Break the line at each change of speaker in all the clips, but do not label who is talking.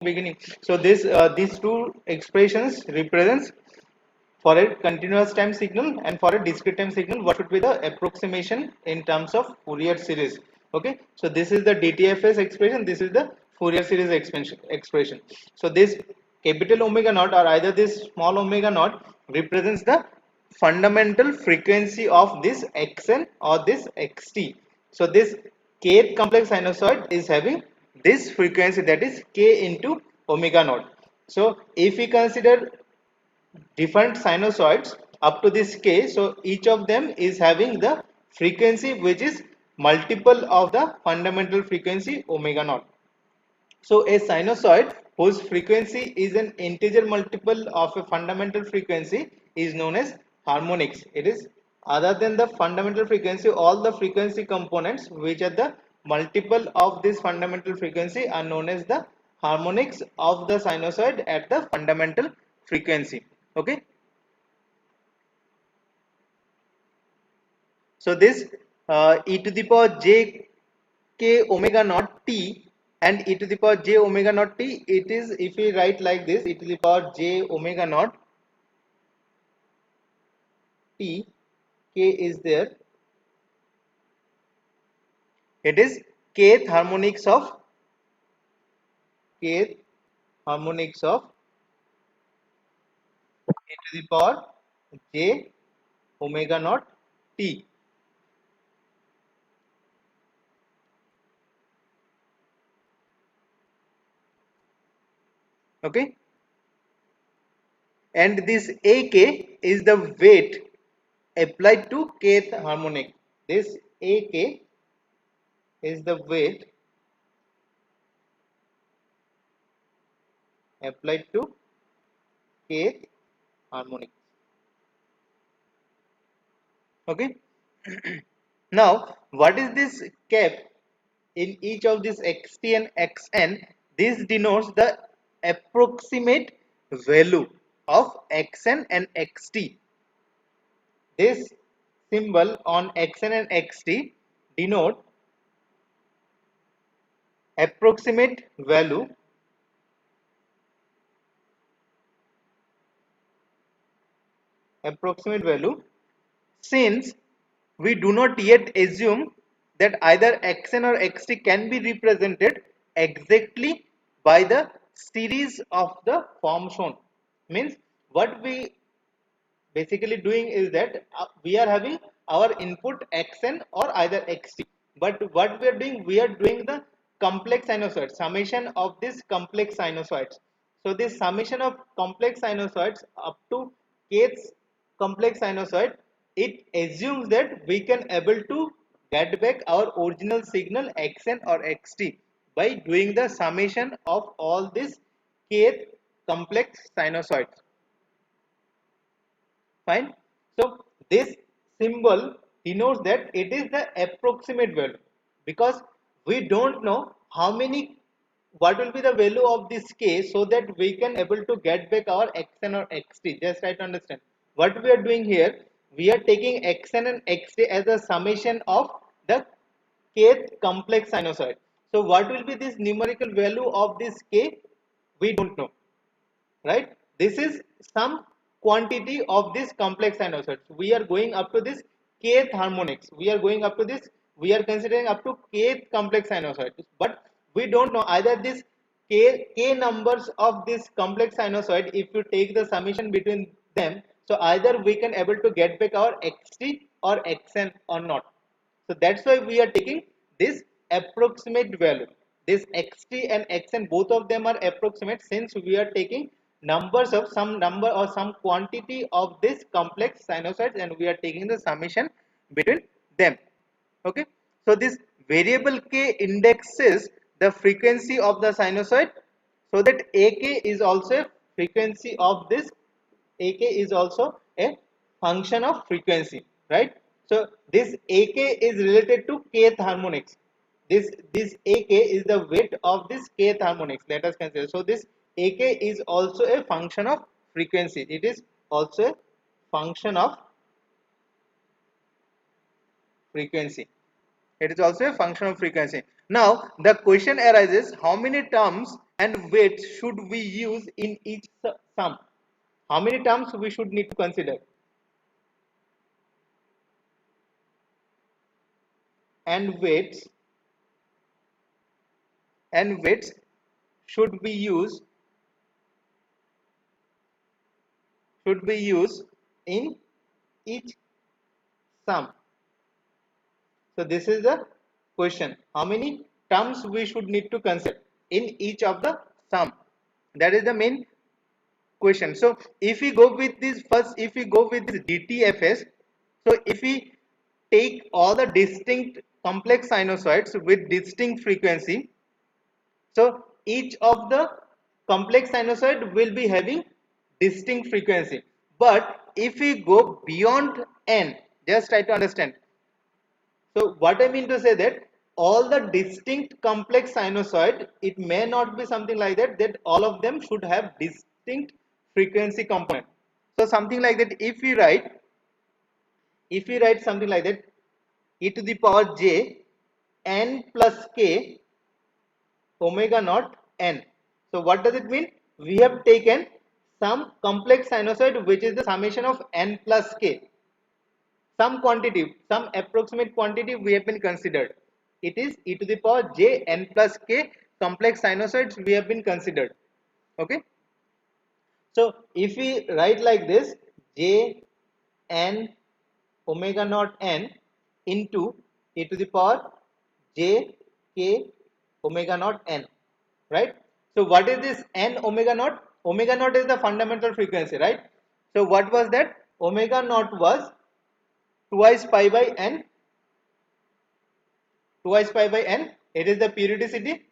beginning. So this these two expressions represents for a continuous time signal and for a discrete time signal what should be the approximation in terms of Fourier series. Okay, so this is the DTFS expression, this is the Fourier series expression. So this capital omega naught or either this small omega naught represents the fundamental frequency of this xn or this xt. So this kth complex sinusoid is having this frequency, that is k into omega naught. So if we consider different sinusoids up to this k, so each of them is having the frequency which is multiple of the fundamental frequency omega naught. So a sinusoid whose frequency is an integer multiple of a fundamental frequency is known as harmonics. It is other than the fundamental frequency, all the frequency components which are the multiple of this fundamental frequency are known as the harmonics of the sinusoid at the fundamental frequency. Okay. So this e to the power j k omega naught t and e to the power j omega naught t, it is, if we write like this, e to the power j omega naught t, k is there, it is kth harmonics of kth harmonics of e to the power j omega naught t. Okay, and this ak is the weight applied to kth harmonic. This ak is the weight applied to kth harmonic. Okay. Now what is this cap in each of these xt and xn? This denotes the approximate value of xn and xt. This symbol on xn and xt denote approximate value since we do not yet assume that either xn or xt can be represented exactly by the series of the form shown. Means what we basically doing is that we are having our input xn or either xt, but what we are doing the complex sinusoid summation of this complex sinusoids. So this summation of complex sinusoids up to kth complex sinusoid, it assumes that we can able to get back our original signal xn or xt by doing the summation of all these kth complex sinusoids. Fine. So this symbol denotes that it is the approximate value, because we don't know how many, what will be the value of this k, so that we can able to get back our xn or xt. Just try to understand what we are doing here. We are taking xn and xt as a summation of the kth complex sinusoid. So what will be this numerical value of this k? We don't know, right? This is some quantity of this complex sinusoids. We are going up to this kth harmonics. We are going up to this. We are considering up to kth complex sinusoids, but we don't know either this k numbers of this complex sinusoid. If you take the summation between them, so either we can able to get back our xt or xn or not. So that's why we are taking this approximate value. This xt and xn, both of them are approximate, since we are taking numbers of some number or some quantity of this complex sinusoids and we are taking the summation between them. Okay. So this variable k indexes the frequency of the sinusoid, so that ak is also a frequency of this, ak is also a function of frequency, right? So this ak is related to kth harmonics. This ak is the weight of this kth harmonics, let us consider. So this ak is also a function of frequency, it is also a function of frequency, it is also a function of frequency. Now the question arises, how many terms and weights should we use in each sum? How many terms we should need to consider? And weights should be used in each sum. So this is the question. How many terms we should need to consider in each of the sum? That is the main question. So if we go with this first, if we go with this DTFS, so if we take all the distinct complex sinusoids with distinct frequency, so each of the complex sinusoid will be having distinct frequency. But if we go beyond n, just try to understand. So what I mean to say that all the distinct complex sinusoid, it may not be something like that, that all of them should have distinct frequency component. So something like that, if we write something like that, e to the power j n plus k omega naught n. So what does it mean? We have taken some complex sinusoid which is the summation of n plus k. Some quantity, some approximate quantity we have been considered. It is e to the power j n plus k complex sinusoids we have been considered. Okay. So if we write like this, j n omega naught n into e to the power j k omega naught n, right? So what is this n omega naught? Omega naught is the fundamental frequency, right? So what was that? Omega naught was twice pi by n, twice pi by n. It is the periodicity.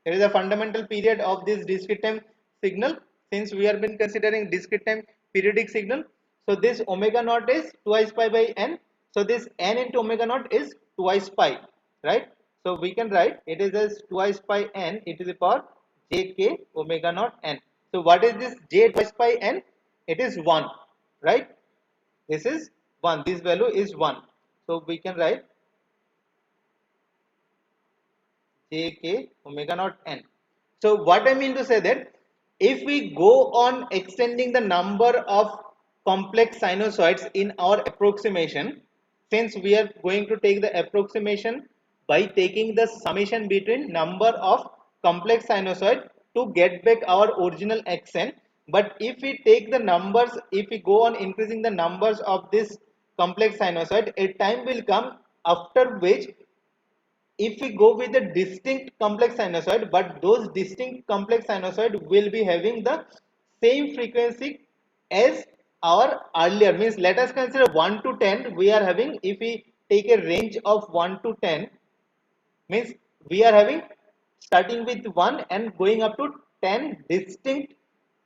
It is the fundamental period of this discrete time signal, since we have been considering discrete time periodic signal. So this omega naught is twice pi by n. So this n into omega naught is twice pi, right? So we can write it is as twice pi n e to the power j k omega naught n. So what is this j twice pi n? It is 1, right? This is 1. This value is 1. So we can write j k omega naught n. So what I mean to say that if we go on extending the number of complex sinusoids in our approximation, since we are going to take the approximation by taking the summation between number of complex sinusoid to get back our original xn, but if we take the numbers, if we go on increasing the numbers of this complex sinusoid, a time will come after which if we go with a distinct complex sinusoid, but those distinct complex sinusoid will be having the same frequency as our earlier, means let us consider 1 to 10 we are having. If we take a range of 1 to 10, means we are having starting with 1 and going up to 10 distinct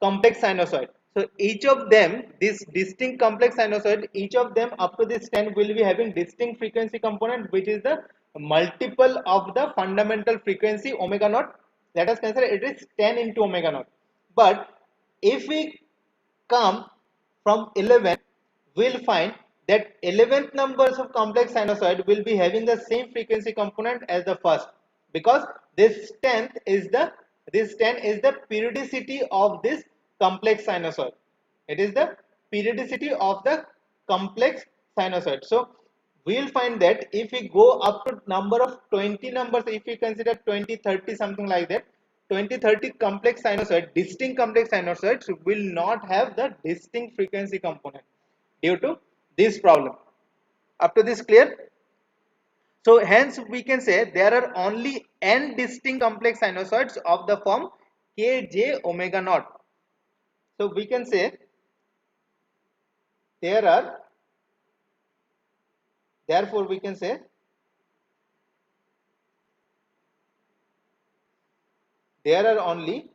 complex sinusoid. So each of them, this distinct complex sinusoid, each of them up to this 10 will be having distinct frequency component, which is the multiple of the fundamental frequency omega naught. Let us consider it is 10 into omega naught. But if we come from 11, we'll find that 11th numbers of complex sinusoid will be having the same frequency component as the first, because this 10 is the periodicity of this complex sinusoid. It is the periodicity of the complex sinusoid. So we'll find that if we go up to number of 20 numbers, if we consider 20, 30, something like that, 20, 30 complex sinusoid, distinct complex sinusoids will not have the distinct frequency component due to this problem. Up to this clear? So hence we can say there are only n distinct complex sinusoids of the form kj omega naught. So we can say there are, therefore we can say there are only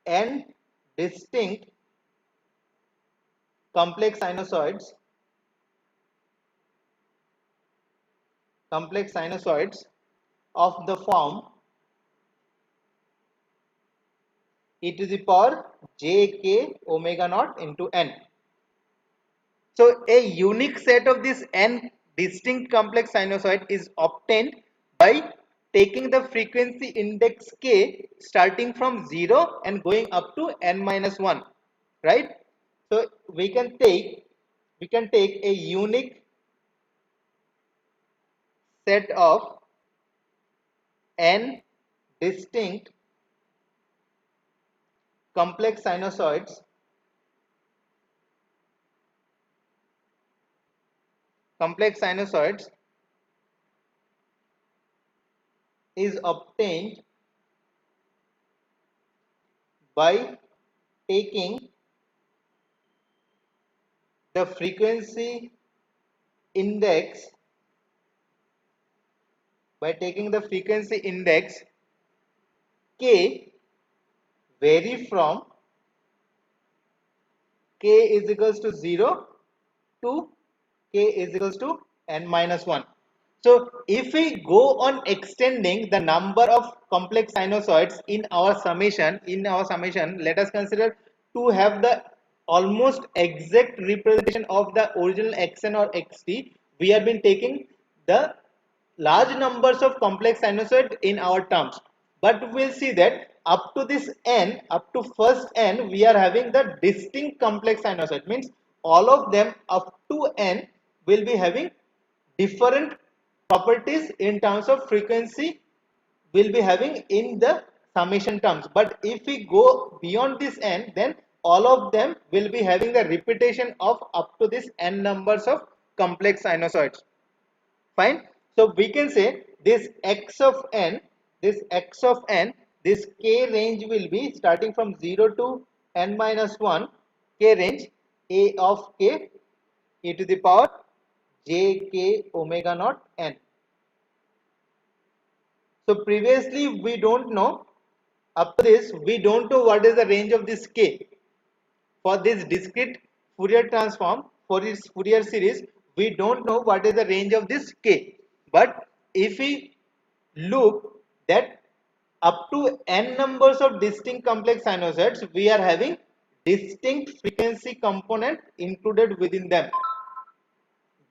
n distinct complex sinusoids of the form e to the power j k omega naught into n. So a unique set of this n distinct complex sinusoid is obtained by taking the frequency index k starting from 0 and going up to n minus 1, right? So we can take a unique set of n distinct complex sinusoids is obtained by taking the frequency index k vary from k is equals to 0 to k is equals to n minus 1. So if we go on extending the number of complex sinusoids in our summation, let us consider to have the almost exact representation of the original xn or xt. We have been taking the large numbers of complex sinusoid in our terms, but we'll see that up to first n, we are having the distinct complex sinusoid, means all of them up to n will be having different properties in terms of frequency will be having in the summation terms. But if we go beyond this n, then all of them will be having the repetition of up to this n numbers of complex sinusoids. Fine. So we can say this x of n, this k range will be starting from 0 to n minus 1, k range a of k e to the power j k omega naught n. So previously we don't know, up to this we don't know what is the range of this k. For this discrete Fourier transform, for its Fourier series, we don't know what is the range of this k. But if we look that up to n numbers of distinct complex sinusoids, we are having distinct frequency component included within them.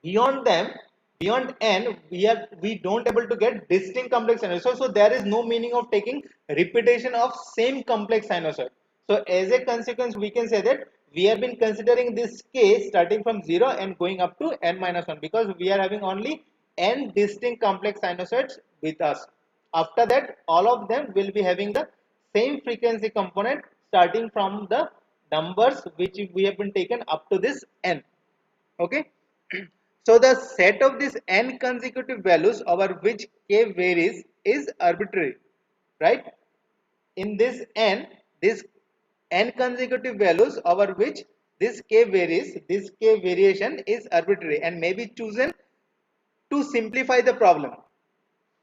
Beyond them, beyond n, we don't able to get distinct complex sinusoid. So there is no meaning of taking repetition of same complex sinusoid. So as a consequence, we can say that we have been considering this case starting from 0 and going up to n minus 1, because we are having only n distinct complex sinusoids with us. After that, all of them will be having the same frequency component starting from the numbers which we have been taken up to this n. Okay. So the set of these n consecutive values over which k varies is arbitrary, right? In this n consecutive values over which this k variation is arbitrary and may be chosen to simplify the problem.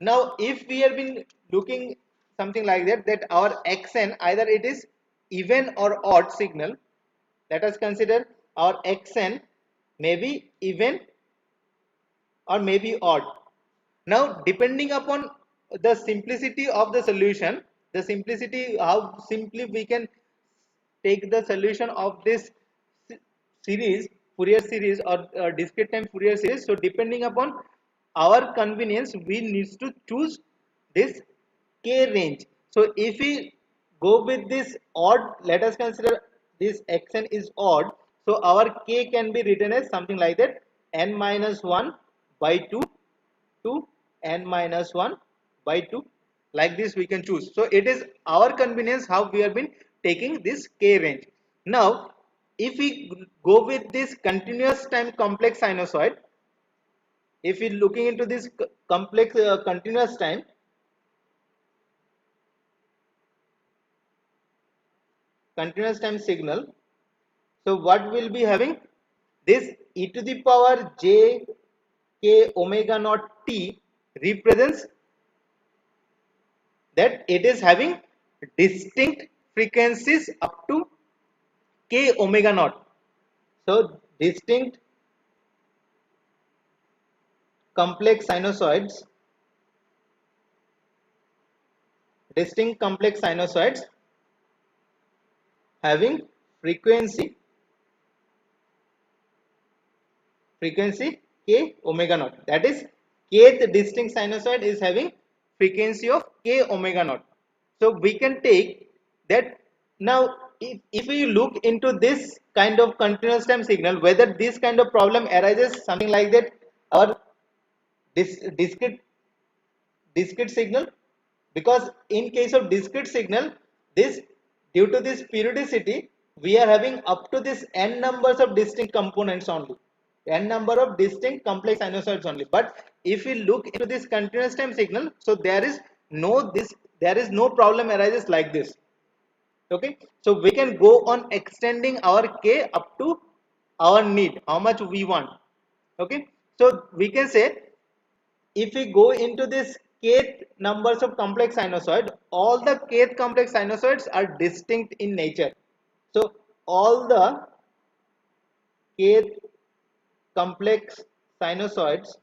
Now, if we have been looking something like that, that our xn either it is even or odd signal, let us consider our xn may be even or maybe odd. Now, depending upon the simplicity of the solution, the simplicity, how simply we can take the solution of this series, Fourier series or discrete time Fourier series. So, depending upon our convenience, we need to choose this k range. So, if we go with this odd, let us consider this xn is odd. So, our k can be written as something like that, n minus 1 by 2 to n minus 1 by 2, like this we can choose. So it is our convenience how we have been taking this k range. Now if we go with this continuous time complex sinusoid, if we looking into this complex continuous time signal, so what will be having this e to the power j k omega naught t represents that it is having distinct frequencies up to k omega naught. So complex sinusoids, distinct complex sinusoids having frequency k omega naught. That is kth distinct sinusoid is having frequency of k omega naught. So we can take that. Now if we look into this kind of continuous time signal, whether this kind of problem arises something like that, our discrete signal, because in case of discrete signal, this due to this periodicity we are having up to this n numbers of distinct components only, n number of distinct complex sinusoids only. But if we look into this continuous time signal, so there is no problem arises like this. Okay, so we can go on extending our k up to our need, how much we want. Okay, so we can say if we go into this kth numbers of complex sinusoid, all the kth complex sinusoids are distinct in nature. So all the kth complex sinusoids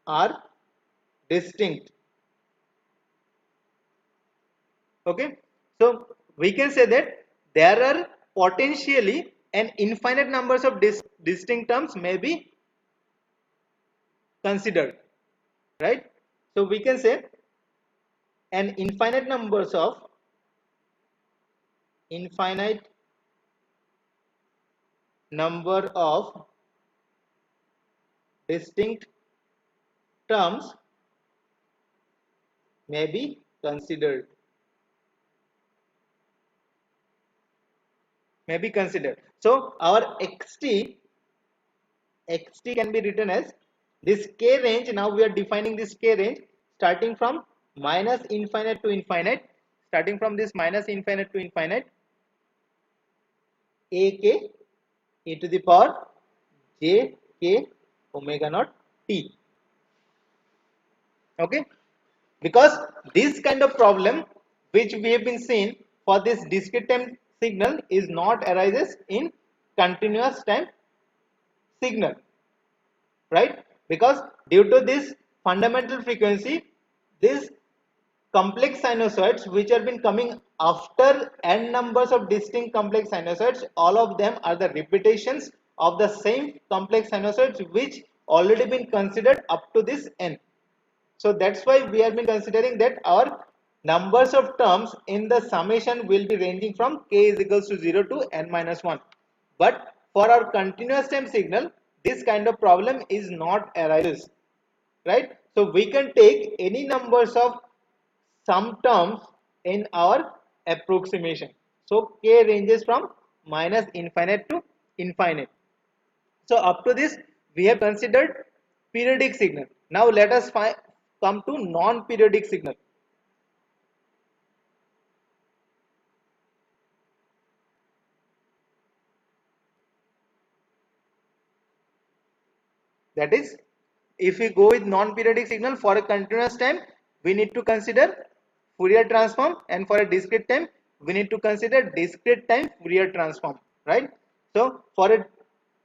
are distinct. Okay, so we can say that there are potentially an infinite numbers of distinct terms may be considered, right? So we can say an infinite number of distinct terms may be considered. So our xt can be written as this k range. Now we are defining this k range starting from minus infinite to infinite, starting from this minus infinite to infinite, ak e to the power j k omega naught t. Okay, because this kind of problem which we have been seen for this discrete time signal is not arises in continuous time signal, right? Because due to this fundamental frequency, this complex sinusoids which have been coming after n numbers of distinct complex sinusoids, all of them are the repetitions of the same complex sinusoids which already been considered up to this n. So that's why we have been considering that our numbers of terms in the summation will be ranging from k is equals to 0 to n minus 1. But for our continuous time signal, this kind of problem is not arises, right? So we can take any numbers of some terms in our approximation. So k ranges from minus infinite to infinite. So up to this we have considered periodic signal. Now let us come to non-periodic signal. That is, if we go with non-periodic signal for a continuous time, we need to consider Fourier transform, and for a discrete time, we need to consider discrete time Fourier transform, right? So for a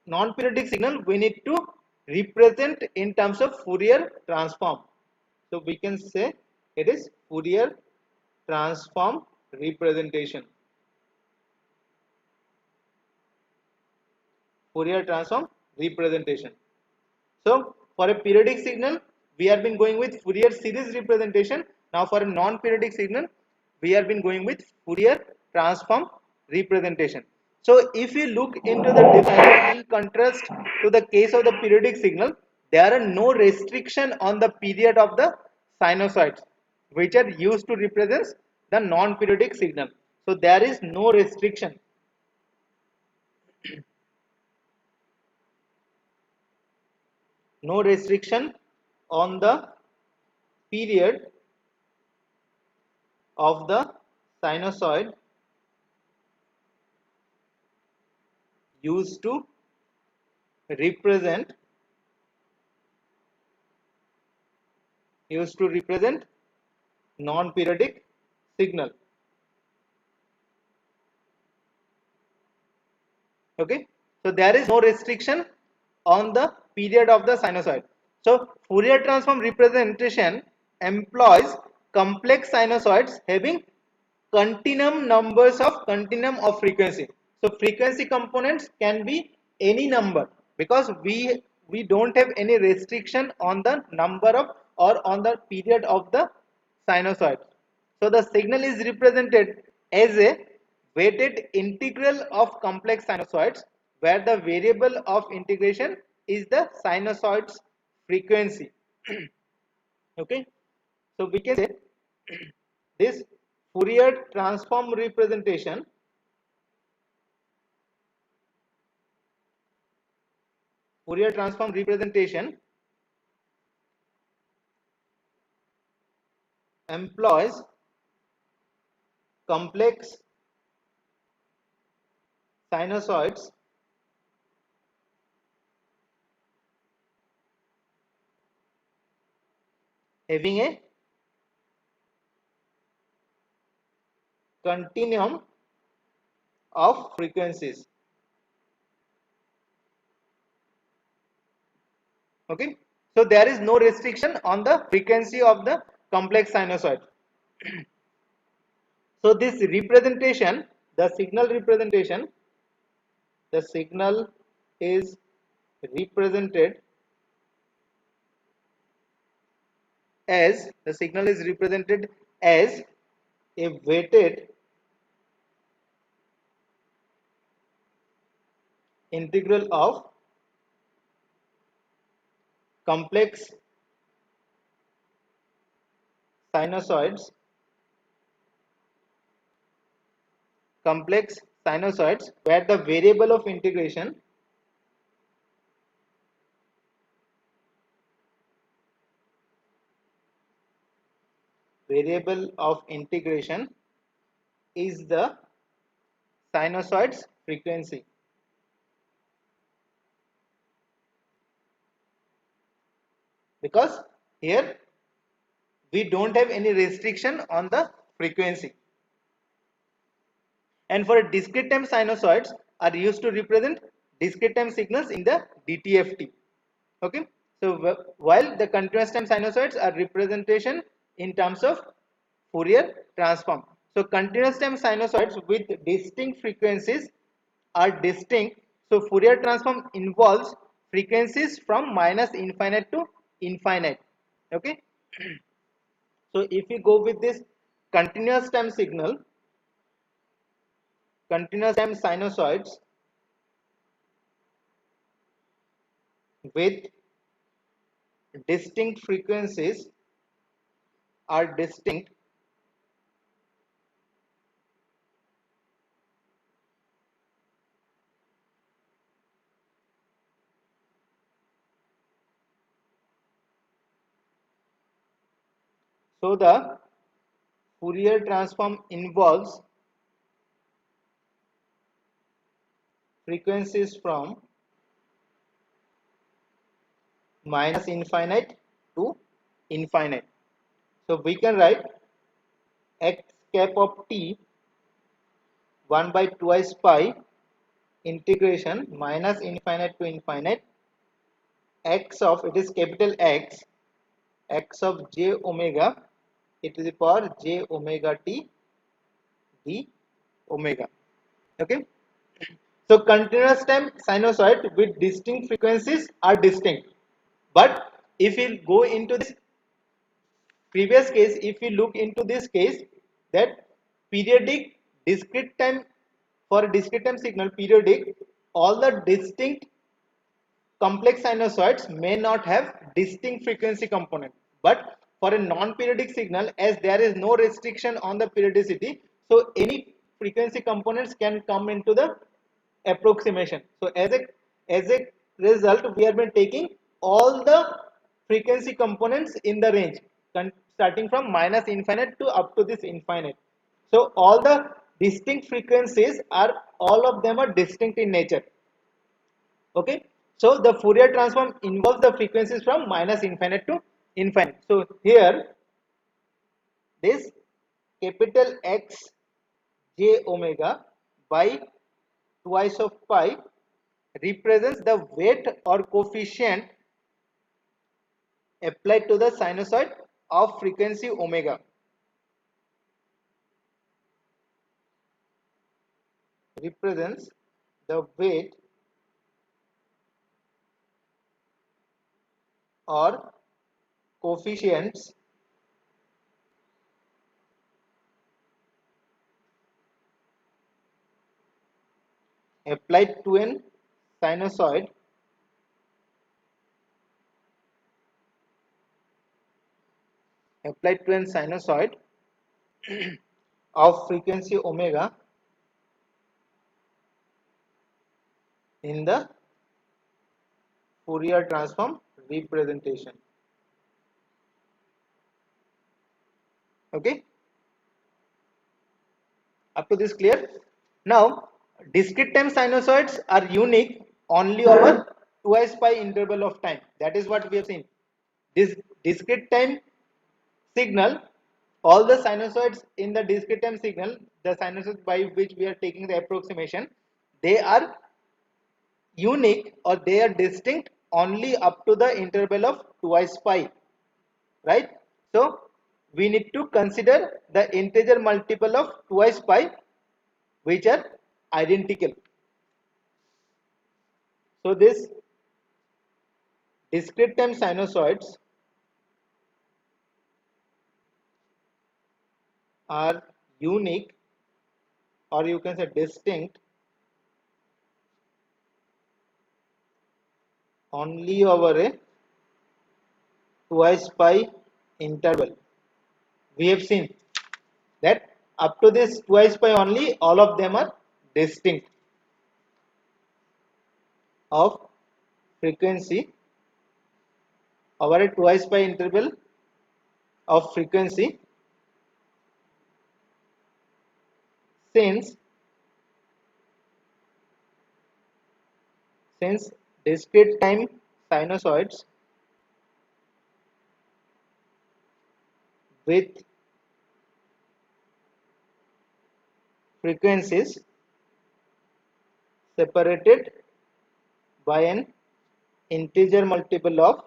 non-periodic signal, we need to represent in terms of Fourier transform. So we can say it is Fourier transform representation. Fourier transform representation. So for a periodic signal, we have been going with Fourier series representation. Now for a non-periodic signal, we have been going with Fourier transform representation. So if we look into the difference in contrast to the case of the periodic signal, there are no restriction on the period of the sinusoids which are used to represent the non-periodic signal. So there is no restriction. No restriction on the period of the sinusoid used to represent non-periodic signal. Okay, so there is no restriction on the period of the sinusoid. So Fourier transform representation employs complex sinusoids having continuum of frequency. So frequency components can be any number, because we we don't have any restriction on the number of or on the period of the sinusoid. So the signal is represented as a weighted integral of complex sinusoids where the variable of integration is the sinusoid's frequency. Okay, so we can say this Fourier transform representation employs complex sinusoids having a continuum of frequencies. Okay, so there is no restriction on the frequency of the complex sinusoid. So this representation, the signal representation, the signal is represented as a weighted integral of complex sinusoids where the variable of integration is the sinusoid's frequency. Because here we don't have any restriction on the frequency. And for discrete time sinusoids are used to represent discrete time signals in the DTFT. Okay, so while the continuous time sinusoids are representation in terms of Fourier transform. So continuous time sinusoids with distinct frequencies are distinct. So Fourier transform involves frequencies from minus infinite to infinite. Okay, so if we go with this continuous time signal, continuous time sinusoids with distinct frequencies are distinct so the Fourier transform involves frequencies from minus infinite to infinite. So we can write x cap of t 1 by twice pi integration minus infinite to infinite x of, it is capital x of j omega e to the power j omega t d omega. Okay, so continuous time sinusoid with distinct frequencies are distinct, but if we go into this previous case, if we look into this case, that periodic discrete time, for a discrete time signal periodic, all the distinct complex sinusoids may not have distinct frequency component, but for a non-periodic signal, as there is no restriction on the periodicity, so any frequency components can come into the approximation. So as a result, we have been taking all the frequency components in the range starting from minus infinite to up to this infinite. So all the distinct frequencies are, all of them are distinct in nature. Okay, so the Fourier transform involves the frequencies from minus infinite to infinite. So here this capital X j omega by twice of pi represents the weight or coefficient applied to the sinusoid of frequency omega, represents the weight or coefficients applied to an sinusoid of frequency omega in the Fourier transform representation. Okay, up to this clear? Now, discrete time sinusoids are unique only over twice pi interval of time. That is what we have seen. This discrete time signal, all the sinusoids in the discrete time signal, the sinusoids by which we are taking the approximation, they are unique or they are distinct only up to the interval of twice pi, right? So we need to consider the integer multiple of twice pi which are identical. So this discrete time sinusoids are unique or you can say distinct only over a twice pi interval. We have seen that up to this twice pi only all of them are distinct of frequency over a twice pi interval of frequency, since discrete time sinusoids with frequencies separated by an integer multiple of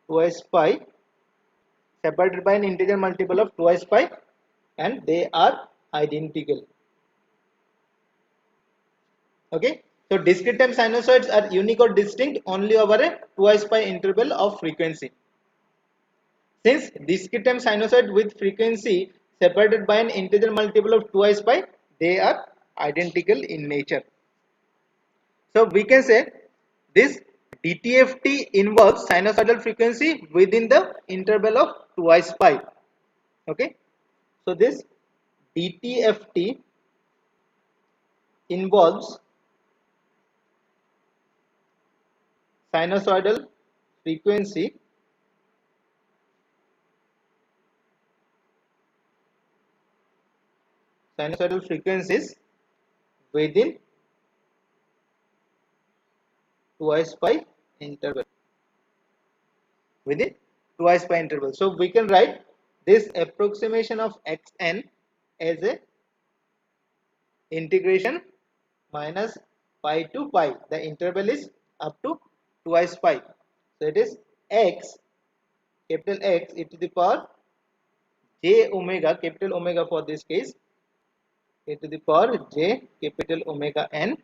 twice pi, separated by an integer multiple of twice pi, and they are identical. Okay, so discrete time sinusoids are unique or distinct only over a twice pi interval of frequency. Since discrete time sinusoid with frequency separated by an integer multiple of twice pi, they are identical in nature. So we can say this DTFT involves sinusoidal frequency within the interval of twice pi. Okay, so this DTFT involves sinusoidal frequency frequencies within twice pi interval. So we can write this approximation of xn as a integration minus pi to pi. The interval is up to twice pi. So it is x, capital X e to the power j omega, capital Omega for this case, e to the power j capital omega n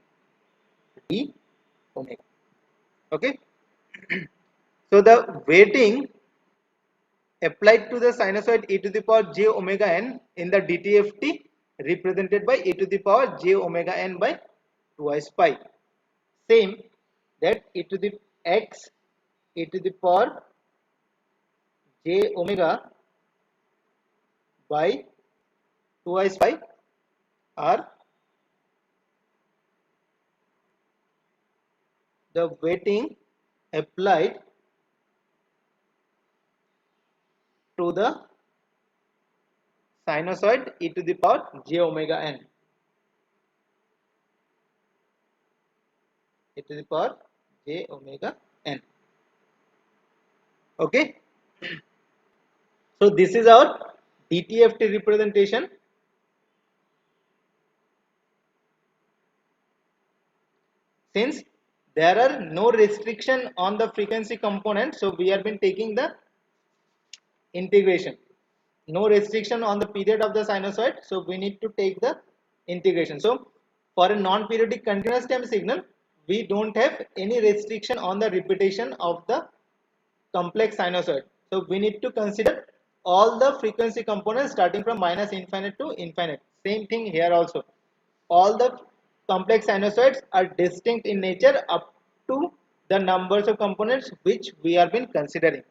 d omega. Okay. So the weighting applied to the sinusoid e to the power j omega n in the DTFT represented by e to the power j omega n by twice pi. Same that e to the x e to the power j omega by twice pi are the weighting applied to the sinusoid e to the power j omega n, e to the power j omega n. Okay, so this is our DTFT representation. Since there are no restriction on the frequency component, so we have been taking the integration. No restriction on the period of the sinusoid, so we need to take the integration. So for a non-periodic continuous time signal, we don't have any restriction on the repetition of the complex sinusoid. So we need to consider all the frequency components starting from minus infinite to infinite. Same thing here also. All the complex sinusoids are distinct in nature up to the numbers of components which we have been considering.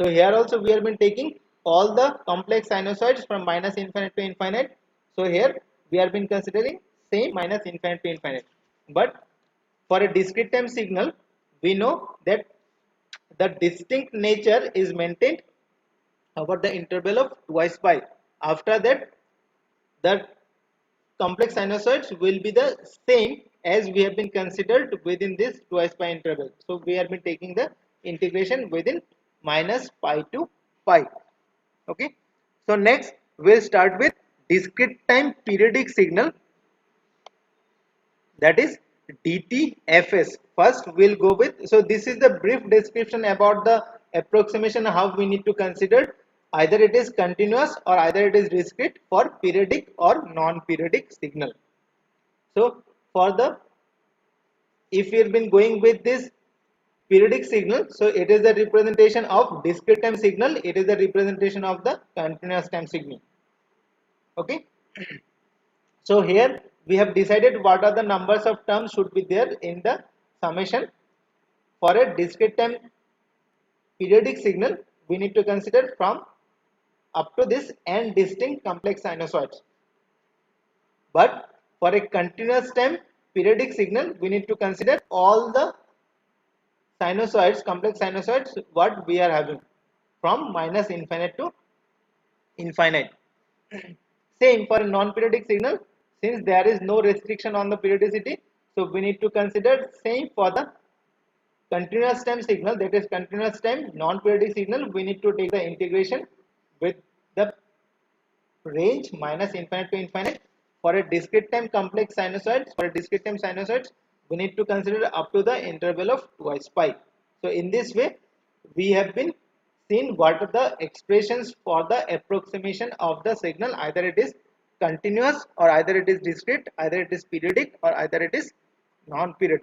So here also we have been taking all the complex sinusoids from minus infinite to infinite. So here we have been considering same minus infinite to infinite. But for a discrete time signal, we know that the distinct nature is maintained over the interval of twice pi. After that, the complex sinusoids will be the same as we have been considered within this twice pi interval. So we have been taking the integration within minus pi to pi. Okay. So next we'll start with discrete time periodic signal, that is DTFS. First we'll go with, so this is the brief description about the approximation how we need to consider either it is continuous or either it is discrete for periodic or non-periodic signal. So for the, if you've been going with this periodic signal, so it is the representation of discrete time signal, it is the representation of the continuous time signal. Okay. So here we have decided what are the numbers of terms should be there in the summation. For a discrete time periodic signal, we need to consider from up to this n distinct complex sinusoids. But for a continuous time periodic signal, we need to consider all the sinusoids, complex sinusoids, what we are having from minus infinite to infinite. Same for a non-periodic signal, since there is no restriction on the periodicity, so we need to consider same for the continuous time signal, that is continuous time non-periodic signal, we need to take the integration with the range minus infinite to infinite. For a discrete time complex sinusoids, for a discrete time sinusoids, we need to consider up to the interval of twice pi. So in this way, we have been seen what are the expressions for the approximation of the signal, either it is continuous or either it is discrete, either it is periodic or either it is non-periodic.